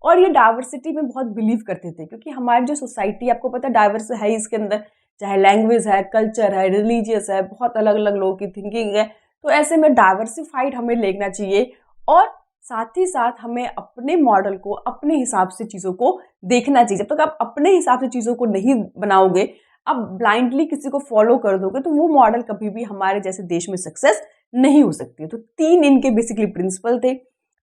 Speaker 1: और ये डाइवर्सिटी में बहुत बिलीव करते थे, क्योंकि हमारी जो सोसाइटी आपको पता है डाइवर्स है, इसके अंदर चाहे लैंग्वेज है, कल्चर है, रिलीजियस है, बहुत अलग अलग लोगों की थिंकिंग है। तो ऐसे में डाइवर्सिफाइड हमें लेना चाहिए और साथ ही साथ हमें अपने मॉडल को अपने हिसाब से चीज़ों को देखना चाहिए। जब तक आप अपने हिसाब से चीज़ों को नहीं बनाओगे, आप ब्लाइंडली किसी को फॉलो कर दोगे, तो वो मॉडल कभी भी हमारे जैसे देश में सक्सेस नहीं हो सकती। तो 3 इनके बेसिकली प्रिंसिपल थे।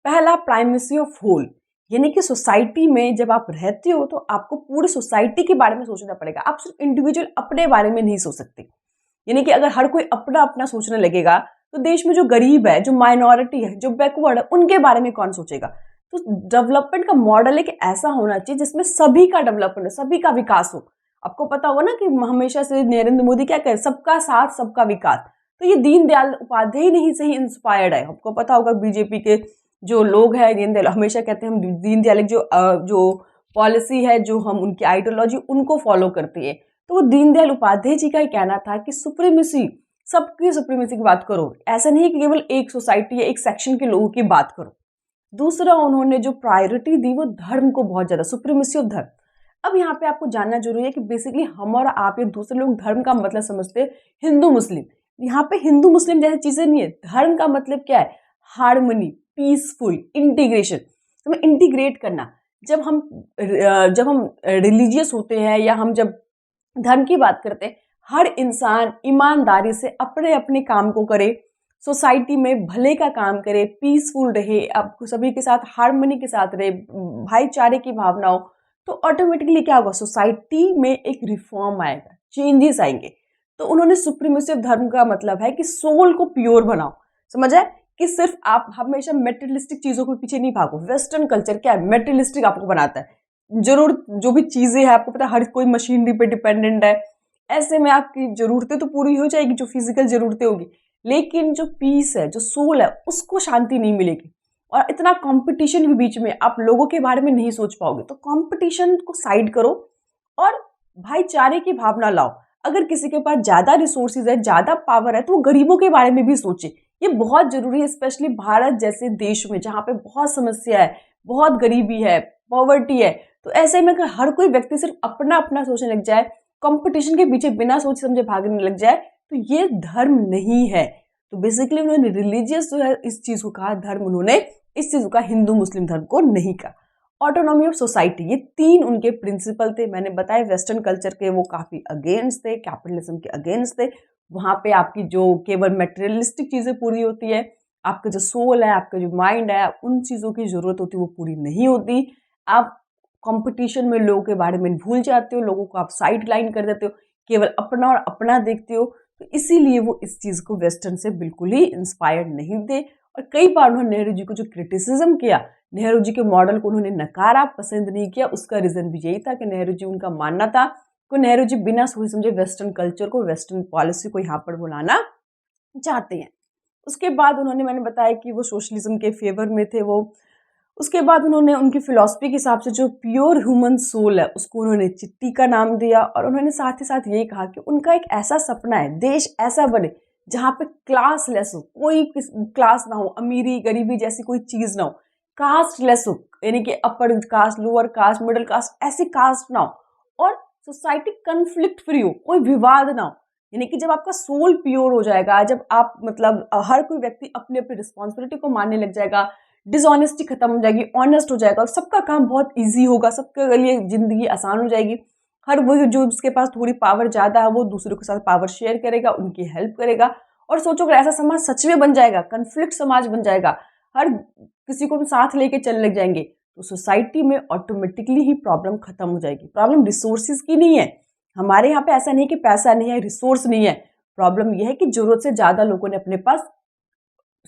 Speaker 1: पहला, प्राइमेसी ऑफ होल, यानी कि सोसाइटी में जब आप रहते हो तो आपको पूरी सोसाइटी के बारे में सोचना पड़ेगा। आप सिर्फ इंडिविजुअल अपने बारे में नहीं सोच सकते। यानी कि अगर हर कोई अपना अपना सोचने लगेगा तो देश में जो गरीब है, जो माइनॉरिटी है, जो बैकवर्ड है, उनके बारे में कौन सोचेगा। तो डेवलपमेंट का मॉडल एक ऐसा होना चाहिए जिसमें सभी का डेवलपमेंट हो, सभी का विकास हो। आपको पता होगा ना कि हमेशा से नरेंद्र मोदी क्या कहे, सबका साथ सबका विकास। तो ये दीनदयाल उपाध्याय नहीं से ही इंस्पायर्ड है। आपको पता होगा बीजेपी के जो लोग हैं, दीनदयाल हमेशा कहते हैं हम दीनदयाल जो पॉलिसी है, जो हम उनकी आइडियोलॉजी उनको फॉलो करती है। तो वो दीनदयाल उपाध्याय जी का ही कहना था कि सुप्रीमेसी, सबकी सुप्रीमेसी की बात करो। ऐसा नहीं है कि केवल एक सोसाइटी या एक सेक्शन के लोगों की बात करो। दूसरा, उन्होंने जो प्रायोरिटी दी वो धर्म को बहुत ज्यादा, सुप्रीमेसी ऑफ धर्म। अब यहाँ पे आपको जानना जरूरी है कि बेसिकली हम और आप या दूसरे लोग धर्म का मतलब समझते हैं हिंदू मुस्लिम। यहाँ पे हिंदू मुस्लिम जैसी चीजें नहीं है। धर्म का मतलब क्या है? हार्मनी, पीसफुल, इंटीग्रेशन, तो इंटीग्रेट करना। जब हम रिलीजियस होते हैं या हम जब धर्म की बात करते हैं, हर इंसान ईमानदारी से अपने अपने काम को करे, सोसाइटी में भले का काम करे, पीसफुल रहे, आपको सभी के साथ हार्मनी के साथ रहे, भाईचारे की भावना हो, तो ऑटोमेटिकली क्या होगा, सोसाइटी में एक रिफॉर्म आएगा, चेंजेस आएंगे। तो उन्होंने सुप्रीमेसी ऑफ धर्म का मतलब है कि सोल को प्योर बनाओ। समझ आए कि सिर्फ आप हमेशा मेटेरियलिस्टिक चीजों के पीछे नहीं भागो। वेस्टर्न कल्चर क्या है? मेटेरियलिस्टिक आपको बनाता है। जरूर जो भी चीजें हैं, आपको पता है हर कोई मशीनरी पे डिपेंडेंट है। ऐसे में आपकी जरूरतें तो पूरी हो जाएगी, जो फिजिकल जरूरतें होगी, लेकिन जो पीस है, जो सोल है, उसको शांति नहीं मिलेगी। और इतना कंपटीशन के बीच में आप लोगों के बारे में नहीं सोच पाओगे। तो कंपटीशन को साइड करो और भाईचारे की भावना लाओ। अगर किसी के पास ज्यादा रिसोर्सेज है, ज्यादा पावर है, तो वो गरीबों के बारे में भी सोचे। ये बहुत जरूरी है, स्पेशली भारत जैसे देश में जहाँ पे बहुत समस्या है, बहुत गरीबी है, पॉवर्टी है। तो ऐसे में अगर हर कोई व्यक्ति सिर्फ अपना अपना सोचने लग जाए, कंपटीशन के पीछे बिना सोच समझे भागने लग जाए, तो ये धर्म नहीं है। तो बेसिकली उन्होंने रिलीजियस जो है इस चीज को कहा, धर्म उन्होंने इस चीज को कहा, हिंदू मुस्लिम धर्म को नहीं कहा। ऑटोनॉमी ऑफ सोसाइटी, ये 3 उनके प्रिंसिपल थे। मैंने बताया वेस्टर्न कल्चर के वो काफी अगेंस्ट थे, कैपिटलिज्म के अगेंस्ट थे। वहां पे आपकी जो केवल मटेरियलिस्टिक चीजें पूरी होती है, आपका जो सोल है, आपका जो माइंड है, उन चीजों की जरूरत होती है, वो पूरी नहीं होती। आप कंपटीशन में लोगों के बारे में भूल जाते हो, लोगों को आप साइड लाइन कर देते हो, केवल अपना और अपना देखते हो। तो इसीलिए वो इस चीज को वेस्टर्न से बिल्कुल ही इंस्पायर्ड नहीं थे। और कई बार उन्होंने नेहरू जी को जो क्रिटिसिज्म किया, नेहरू जी के मॉडल को उन्होंने नकारा, पसंद नहीं किया। उसका रीजन भी यही था कि नेहरू जी, उनका मानना था कि नेहरू जी बिना सोच समझे वेस्टर्न कल्चर को, वेस्टर्न पॉलिसी को यहाँ पर बुलाना चाहते हैं। उसके बाद उन्होंने, मैंने बताया कि वो सोशलिज्म के फेवर में थे वो। उसके बाद उन्होंने उनकी फिलॉसफी के हिसाब से जो प्योर ह्यूमन सोल है उसको उन्होंने चिट्टी का नाम दिया। और उन्होंने साथ ही साथ यही कहा कि उनका एक ऐसा सपना है, देश ऐसा बने जहाँ पे क्लास लेस हो, कोई क्लास ना हो, अमीरी गरीबी जैसी कोई चीज ना हो, कास्ट लेस हो, यानी कि upper caste, lower caste, middle caste, ऐसी कास्ट ना हो, और सोसाइटी कन्फ्लिक्ट फ्री हो, कोई विवाद ना हो। यानी कि जब आपका सोल प्योर हो जाएगा, जब आप मतलब हर कोई व्यक्ति अपनी अपनी रिस्पॉन्सिबिलिटी को मानने लग जाएगा, डिसऑनेस्टी खत्म हो जाएगी, ऑनेस्ट हो जाएगा, और सबका काम बहुत इजी होगा, सबके लिए जिंदगी आसान हो जाएगी। हर वो जो उसके पास थोड़ी पावर ज्यादा है वो दूसरों के साथ पावर शेयर करेगा, उनकी हेल्प करेगा। और सोचो अगर ऐसा समाज सच में बन जाएगा, कन्फ्लिक्ट समाज बन जाएगा, हर किसी को साथ लेके चलने लग जाएंगे, तो सोसाइटी में ऑटोमेटिकली ही प्रॉब्लम खत्म हो जाएगी। प्रॉब्लम रिसोर्सेज की नहीं है। हमारे यहाँ पे ऐसा नहीं कि पैसा नहीं है, रिसोर्स नहीं है। प्रॉब्लम यह है कि जरूरत से ज्यादा लोगों ने अपने पास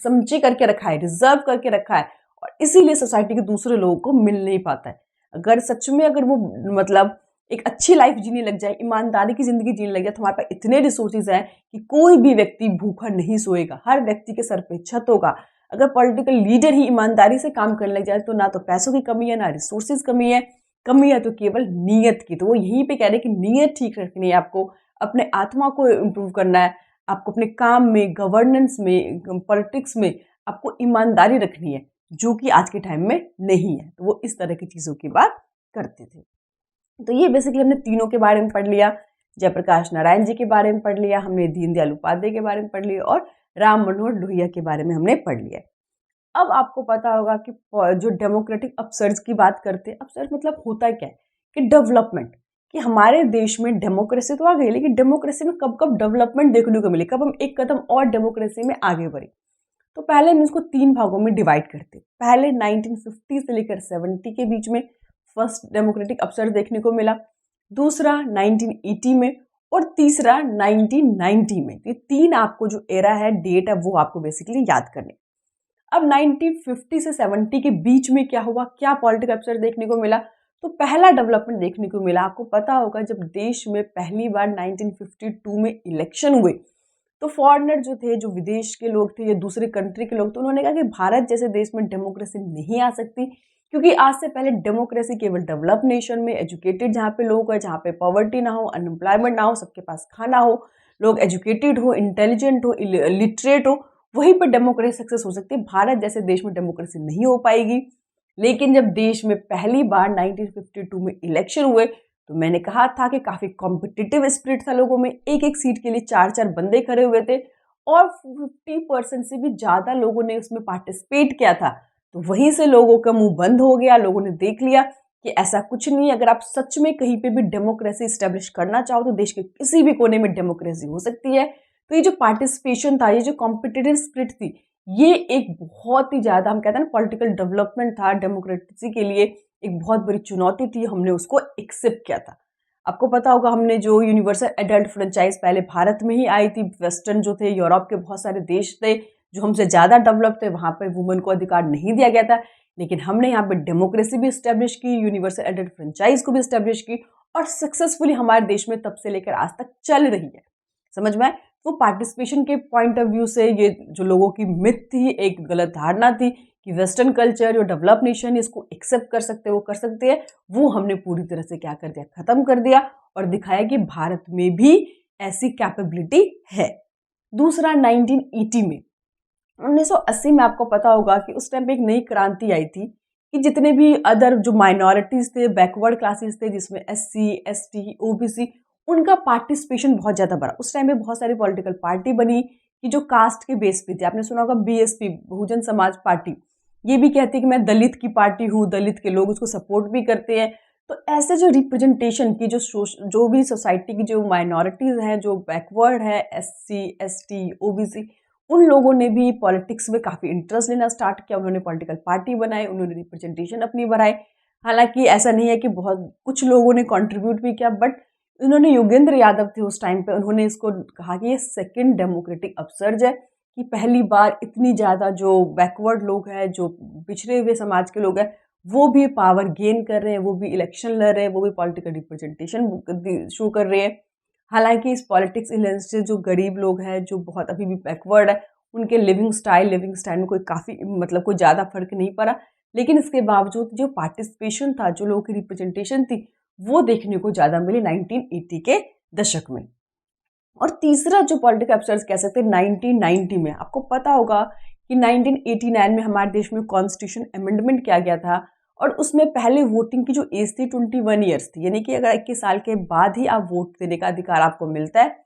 Speaker 1: समझे करके रखा है, रिजर्व करके रखा है, और इसीलिए सोसाइटी के दूसरे लोगों को मिल नहीं पाता है। अगर सच में अगर वो मतलब एक अच्छी लाइफ जीने लग जाए, ईमानदारी की जिंदगी जीने लग जाए, तो हमारे पास इतने रिसोर्सेज हैं कि कोई भी व्यक्ति भूखा नहीं सोएगा, हर व्यक्ति के सर पे छत होगा। अगर पॉलिटिकल लीडर ही ईमानदारी से काम करने लग जाए, तो ना तो पैसों की कमी है, ना रिसोर्सेज कमी है तो केवल नीयत की। तो वो यहीं पे कह रहे हैं कि नीयत ठीक रखनी है, आपको अपने आत्मा को इम्प्रूव करना है, आपको अपने काम में, गवर्नेंस में, पॉलिटिक्स में आपको ईमानदारी रखनी है, जो कि आज के टाइम में नहीं है। तो वो इस तरह की चीजों की बात करते थे। तो ये बेसिकली हमने तीनों के बारे में पढ़ लिया, जयप्रकाश नारायण जी के बारे में पढ़ लिया, हमने दीनदयाल उपाध्याय के बारे में पढ़ लिया, और राम मनोहर लोहिया के बारे में हमने पढ़ लिया। अब आपको पता होगा कि जो डेमोक्रेटिक अपसर्ज की बात करते हैं, अपसर्ज मतलब होता क्या है कि डेवलपमेंट, कि हमारे देश में डेमोक्रेसी तो आ गई, लेकिन डेमोक्रेसी में कब कब डेवलपमेंट देखने को मिली, कब हम एक कदम और डेमोक्रेसी में आगे बढ़े। तो पहले हम इसको 3 भागों में डिवाइड करते हैं। पहले 1950 से लेकर 70 के बीच में फर्स्ट डेमोक्रेटिक अपसर्ज देखने को मिला, दूसरा 1980 में, और तीसरा 1990 में। ये 3 आपको जो एरा है, डेट है, वो आपको बेसिकली याद करने। अब 1950 से 70 के बीच में क्या हुआ, क्या पॉलिटिकल अपसर्ज देखने को मिला। तो पहला डेवलपमेंट देखने को मिला, आपको पता होगा जब देश में पहली बार 1952 में इलेक्शन हुए, तो फॉरेनर जो थे, जो विदेश के लोग थे या दूसरे कंट्री के लोग, तो उन्होंने कहा कि भारत जैसे देश में डेमोक्रेसी नहीं आ सकती, क्योंकि आज से पहले डेमोक्रेसी केवल डेवलप नेशन में, एजुकेटेड जहाँ पे लोग हैं, जहाँ पे पॉवर्टी ना हो, अनएम्प्लॉयमेंट ना हो, सबके पास खाना हो, लोग एजुकेटेड हो, इंटेलिजेंट हो, लिटरेट हो, वहीं पर डेमोक्रेसी सक्सेस हो सकती है। भारत जैसे देश में डेमोक्रेसी नहीं हो पाएगी। लेकिन जब देश में पहली बार 1952 में इलेक्शन हुए, तो मैंने कहा था कि काफ़ी कॉम्पिटिटिव स्पिरिट था लोगों में, एक एक सीट के लिए 4-4 बंदे खड़े हुए थे, और 50% से भी ज़्यादा लोगों ने उसमें पार्टिसिपेट किया था। तो वहीं से लोगों का मुंह बंद हो गया, लोगों ने देख लिया कि ऐसा कुछ नहीं है। अगर आप सच में कहीं पे भी डेमोक्रेसी इस्टेब्लिश करना चाहो, तो देश के किसी भी कोने में डेमोक्रेसी हो सकती है। तो ये जो पार्टिसिपेशन था, ये जो कॉम्पिटिटिव स्पिरिट थी, ये एक बहुत ही ज़्यादा, हम कहते हैं ना, पॉलिटिकल डेवलपमेंट था, डेमोक्रेसी के लिए एक बहुत बड़ी चुनौती थी। हमने उसको एक्सेप्ट किया था। आपको पता होगा, हमने जो यूनिवर्सल एडल्ट फ्रेंचाइज पहले भारत में ही आई थी। वेस्टर्न जो थे, यूरोप के बहुत सारे देश थे जो हमसे ज़्यादा डेवलप थे, वहाँ पर वुमेन को अधिकार नहीं दिया गया था, लेकिन हमने यहाँ पर डेमोक्रेसी भी इस्टेब्लिश की, यूनिवर्सल एडल्ट फ्रेंचाइज को भी इस्टेब्लिश की, और सक्सेसफुली हमारे देश में तब से लेकर आज तक चल रही है। समझ में आए? वो पार्टिसिपेशन के पॉइंट ऑफ व्यू से ये जो लोगों की मिथ थी, एक गलत धारणा थी कि वेस्टर्न कल्चर जो डेवलप नेशन इसको एक्सेप्ट कर सकते, वो कर सकते हैं, वो हमने पूरी तरह से क्या कर दिया, खत्म कर दिया, और दिखाया कि भारत में भी ऐसी कैपेबिलिटी है। दूसरा 1980 में, 1980 में आपको पता होगा कि उस टाइम पे एक नई क्रांति आई थी कि जितने भी अदर जो माइनॉरिटीज़ थे, बैकवर्ड क्लासेस थे, जिसमें एससी, एसटी, ओबीसी, उनका पार्टिसिपेशन बहुत ज़्यादा बढ़ा। उस टाइम पे बहुत सारी पॉलिटिकल पार्टी बनी कि जो कास्ट के बेस पे थी। आपने सुना होगा बीएसपी, बहुजन समाज पार्टी, ये भी कहती है कि मैं दलित की पार्टी हूँ, दलित के लोग उसको सपोर्ट भी करते हैं। तो ऐसे जो रिप्रेजेंटेशन की जो भी सोसाइटी की जो माइनॉरिटीज़ हैं, जो बैकवर्ड है, एससी, एसटी, ओबीसी, उन लोगों ने भी पॉलिटिक्स में काफ़ी इंटरेस्ट लेना स्टार्ट किया। उन्होंने पॉलिटिकल पार्टी बनाई, उन्होंने रिप्रेजेंटेशन अपनी बढ़ाई। हालांकि ऐसा नहीं है कि बहुत कुछ लोगों ने कंट्रीब्यूट भी किया, बट उन्होंने, योगेंद्र यादव थे उस टाइम पे, उन्होंने इसको कहा कि ये सेकंड डेमोक्रेटिक अपसर्ज है कि पहली बार इतनी ज़्यादा जो बैकवर्ड लोग हैं, जो पिछड़े हुए समाज के लोग हैं, वो भी पावर गेन कर रहे हैं, वो भी इलेक्शन लड़ रहे हैं, वो भी पॉलिटिकल रिप्रेजेंटेशन शो कर रहे हैं। हालांकि इस पॉलिटिक्स इलेंस से जो गरीब लोग हैं, जो बहुत अभी भी बैकवर्ड है, उनके लिविंग स्टाइल में कोई काफ़ी मतलब कोई ज़्यादा फर्क नहीं पड़ा। लेकिन इसके बावजूद जो पार्टिसिपेशन था, जो लोगों की रिप्रेजेंटेशन थी, वो देखने को ज़्यादा मिली 1980 के दशक में। और तीसरा जो पॉलिटिकल अपसर्ज कह सकते हैं 1990 में, आपको पता होगा कि 1989 में हमारे देश में कॉन्स्टिट्यूशन अमेंडमेंट किया गया था, और उसमें पहले वोटिंग की जो एज थी 21 ईयर्स थी, यानी कि अगर 21 साल के बाद ही आप वोट देने का अधिकार आपको मिलता है।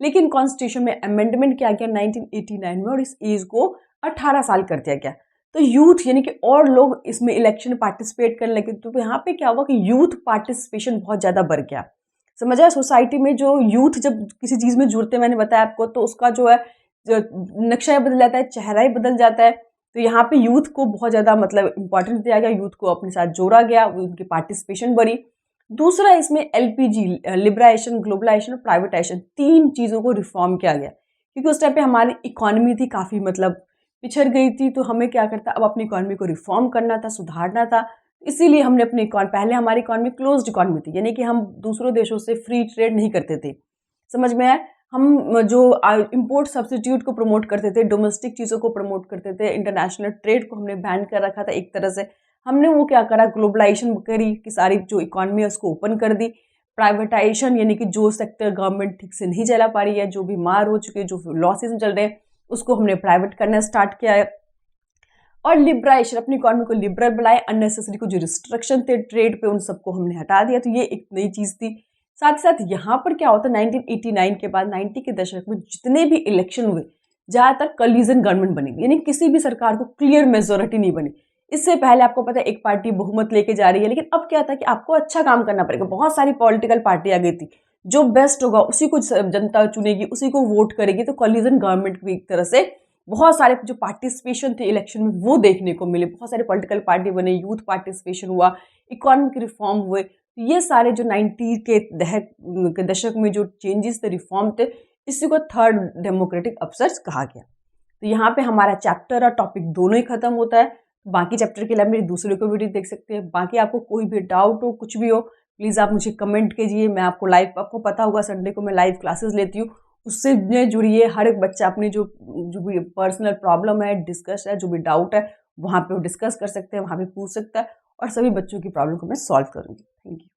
Speaker 1: लेकिन कॉन्स्टिट्यूशन में अमेंडमेंट किया गया 1989 में, और इस एज को 18 साल कर दिया गया। तो यूथ यानी कि और लोग इसमें इलेक्शन में पार्टिसिपेट करने लगे। तो यहाँ पे क्या हुआ कि यूथ पार्टिसिपेशन बहुत ज़्यादा बढ़ गया। समझ आया? सोसाइटी में जो यूथ जब किसी चीज़ में जुड़ते हैं, मैंने बताया आपको, तो उसका जो है नक्शा ही बदल जाता है, चेहरा ही बदल जाता है। तो यहाँ पे यूथ को बहुत ज़्यादा मतलब इंपॉर्टेंस दिया गया, यूथ को अपने साथ जोड़ा गया, उनकी पार्टिसिपेशन बढ़ी। दूसरा, इसमें एलपीजी, लिबराइजेशन, ग्लोबलाइजेशन और प्राइवेटाइजेशन, 3 चीज़ों को रिफॉर्म किया गया, क्योंकि उस टाइम पे हमारी इकोनॉमी थी काफ़ी मतलब पिछड़ गई थी। तो हमें क्या करता, अब अपनी इकोनॉमी को रिफॉर्म करना था, सुधारना था। इसीलिए हमने अपनी पहले हमारी इकोनॉमी क्लोज्ड इकोनॉमी थी, यानी कि हम दूसरों देशों से फ्री ट्रेड नहीं करते थे। समझ में आया? हम जो इम्पोर्ट सब्सिट्यूट को प्रमोट करते थे, डोमेस्टिक चीज़ों को प्रमोट करते थे, इंटरनेशनल ट्रेड को हमने बैन कर रखा था एक तरह से। हमने वो क्या करा, ग्लोबलाइजेशन करी कि सारी जो इकोनॉमी है उसको ओपन कर दी। प्राइवेटाइजेशन यानी कि जो सेक्टर गवर्नमेंट ठीक से नहीं चला पा रही है, जो बीमार हो चुके हैं, जो लॉसेज में चल रहे हैं, उसको हमने प्राइवेट करना स्टार्ट किया है। और लिबराइजेशन, अपनी इकोनॉमी को लिबरल बनाए, अननेसेसरी को जो रिस्ट्रिक्शन थे ट्रेड पे, उन सबको हमने हटा दिया। तो ये एक नई चीज़ थी। साथ ही साथ यहाँ पर क्या होता है, 1989 के बाद 90 के दशक में जितने भी इलेक्शन हुए, ज़्यादातर कोलिशन गवर्नमेंट बनेगी, यानी किसी भी सरकार को क्लियर मेजोरिटी नहीं बनी। इससे पहले आपको पता है एक पार्टी बहुमत लेके जा रही है, लेकिन अब क्या था कि आपको अच्छा काम करना पड़ेगा। बहुत सारी पॉलिटिकल पार्टी आ गई थी, जो बेस्ट होगा उसी को जनता चुनेगी, उसी को वोट करेगी। तो कोलिशन गवर्नमेंट की एक तरह से बहुत सारे जो पार्टिसिपेशन थे इलेक्शन में वो देखने को मिले। बहुत सारे पॉलिटिकल पार्टी बने, यूथ पार्टिसिपेशन हुआ, इकोनॉमिक रिफॉर्म हुए। तो ये सारे जो 90 के दशक में जो चेंजेस थे, रिफॉर्म थे, इसी को थर्ड डेमोक्रेटिक अपसर्ज कहा गया। तो यहाँ पे हमारा चैप्टर और टॉपिक दोनों ही खत्म होता है। बाकी चैप्टर के लिए आप मेरी दूसरे को वीडियो देख सकते हैं। बाकी आपको कोई भी डाउट हो, कुछ भी हो, प्लीज़ आप मुझे कमेंट कीजिए। मैं आपको लाइव, आपको पता होगा संडे को मैं लाइव क्लासेस लेती हूँ, उससे जुड़िए। हर एक बच्चा अपनी जो भी पर्सनल प्रॉब्लम है, डिस्कस है, जो भी डाउट है, वहाँ पे वो डिस्कस कर सकते हैं, वहाँ पे पूछ सकता है, और सभी बच्चों की प्रॉब्लम को मैं सॉल्व करूँगी। Thank you.